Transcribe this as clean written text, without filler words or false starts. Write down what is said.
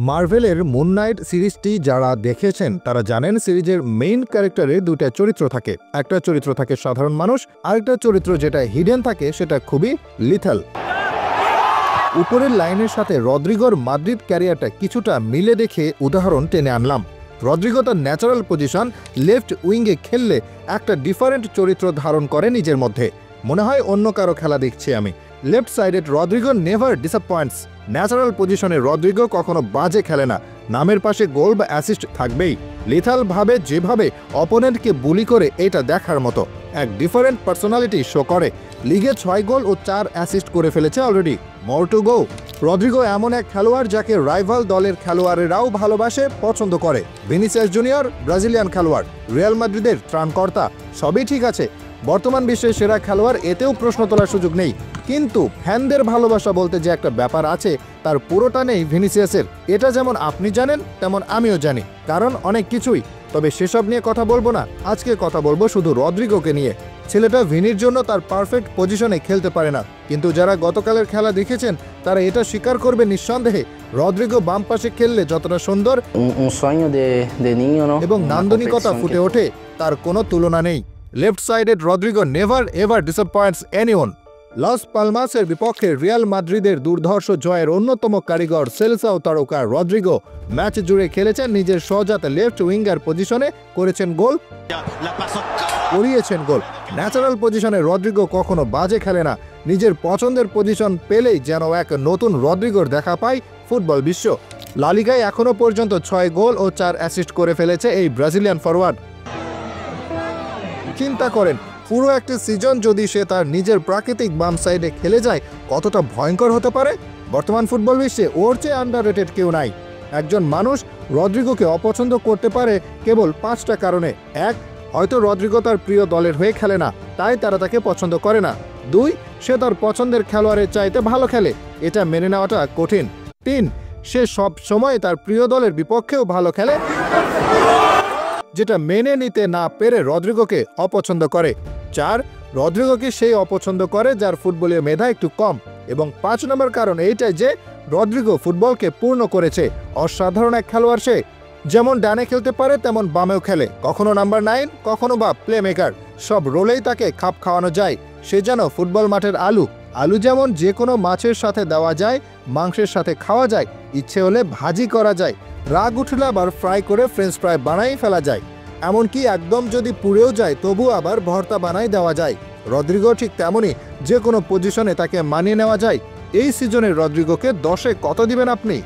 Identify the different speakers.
Speaker 1: মার্ভেলের moon night সিরিজটি যারা দেখেছেন তারা জানেন সিরিজের মেইন ক্যারেক্টারে দুইটা চরিত্র থাকে। একটা চরিত্র থাকে সাধারণ মানুষ, আরেকটা চরিত্র যেটা হিডেন থাকে সেটা খুবই লিথাল। উপরের লাইনের সাথে রদ্রিগোর মাদ্রিদ ক্যারিয়ারটা কিছুটা মিলে দেখে উদাহরণ টেনে আনলাম। রদ্রিগো তার ন্যাচারাল পজিশন লেফট উইঙ্গে খেললে একটা ডিফারেন্ট চরিত্র ধারণ করে নিজের মধ্যে, মনে হয় অন্য কারো খেলা দেখছি আমি। লেফট সাইডে রদ্রিগো নেভার ডিসঅ্যাপয়েন্টস। ন্যাচারাল পজিশনে রদ্রিগো কখনো বাজে খেলে না, নামের পাশে গোল বা অ্যাসিস্ট থাকবেই। লিথাল ভাবে যেভাবে অপোনেন্টকে বুলি করে এটা দেখার মতো, এক ডিফারেন্ট পার্সোনালিটি শো করে। লিগে 6 গোল ও 4 অ্যাসিস্ট করে ফেলেছে already, more to go. Rodrigo এমন এক খেলোয়াড় যাকে রাইভাল দলের খেলোয়াড়েরাও ভালোবাসে, পছন্দ করে। ভিনিসিয়াস জুনিয়র ব্রাজিলিয়ান খেলোয়াড়, রিয়াল মাদ্রিদের ত্রাণকর্তা, সবই ঠিক আছে। বর্তমান বিশ্বের সেরা খেলোয়াড়, এতেও প্রশ্ন তোলার সুযোগ নেই। কিন্তু ফ্যানদের ভালোবাসা বলতে যে একটা ব্যাপার আছে তার পুরোটা নেই ভিনিসিয়াসের। এটা যেমন আপনি জানেন তেমন আমিও জানি, কারণ অনেক কিছুই। তবে সেসব নিয়ে কথা বলবো না, আজকে কথা বলবো শুধু রদ্রিগোকে নিয়ে। ছেলেটা ভিনির জন্য তার পারফেক্ট পজিশনে খেলতে পারে না, কিন্তু যারা গতকালের খেলা দেখেছেন তারা এটা স্বীকার করবে নিঃসন্দেহে রদ্রিগো বাম পাশে খেললে যতটা সুন্দর এবং নান্দনিকতা ফুটে ওঠে তার কোনো তুলনা নেই। Left sided Rodrigo never ever disappoints anyone. Las পালমাসের বিপক্ষে রিয়াল মাদ্রিদের দুর্ধর্ষ জয়ের অন্যতম কারিগর সেলসাও তারকা রদ্রিগো ম্যাচ জুড়ে খেলেছেন নিজের সহজাত লেফট উইঙ্গার পজিশনে, করেছেন গোল, করিয়েছেন গোল। ন্যাচারাল পজিশনে রদ্রিগো কখনো বাজে খেলে না, নিজের পছন্দের পজিশন পেলেই যেন এক নতুন রদ্রিগোর দেখা পায় ফুটবল বিশ্ব। লা লিগায় এখনো পর্যন্ত 6 গোল ও 4 অ্যাসিস্ট করে ফেলেছে এই ব্রাজিলিয়ান ফরওয়ার্ড। চিন্তা করেন, পুরো একটা সিজন যদি সে তার নিজের প্রাকৃতিক বাম সাইডে খেলে যায় কতটা ভয়ঙ্কর হতে পারে। বর্তমান ফুটবল বিশ্বে ওর চেয়ে আন্ডাররেটেড কেউ নাই। একজন মানুষ রদ্রিগোকে অপছন্দ করতে পারে কেবল 5টা কারণে। 1, হয়তো রদ্রিগো তার প্রিয় দলের হয়ে খেলে না, তাই তারা তাকে পছন্দ করে না। 2, সে তার পছন্দের খেলোয়াড়ের চাইতে ভালো খেলে, এটা মেনে নেওয়াটা কঠিন। 3, সে সব সময় তার প্রিয় দলের বিপক্ষেও ভালো খেলে, যেটা মেনে নিতে না পেরে রদ্রিগোকে অপছন্দ করে। 4, রদ্রিগোকে সেই অপছন্দ করে যার ফুটবলীয় মেধা একটু কম। এবং 5 নম্বর কারণ এইটাই যে রদ্রিগো ফুটবলকে পূর্ণ করেছে। অসাধারণ এক খেলোয়াড় সে, যেমন ডানে খেলতে পারে তেমন বামেও খেলে, কখনো নাম্বার 9, কখনো বা প্লে মেকার, সব রোলেই তাকে খাপ খাওয়ানো যায়। সে যেন ফুটবল মাঠের আলু। আলু যেমন যে কোনো মাছের সাথে দেওয়া যায়, মাংসের সাথে খাওয়া যায়, ইচ্ছে হলে ভাজি করা যায়, রাগ উঠলে আবার ফ্রাই করে ফ্রেঞ্চ ফ্রাই বানাই ফেলা যায়, এমনকি একদম যদি পুড়েও যায় তবু আবার ভর্তা বানাই দেওয়া যায়। রদ্রিগো ঠিক তেমনই, যে কোনো পজিশনে তাকে মানিয়ে নেওয়া যায়। এই সিজনে রদ্রিগোকে 10-এ কত দিবেন আপনি?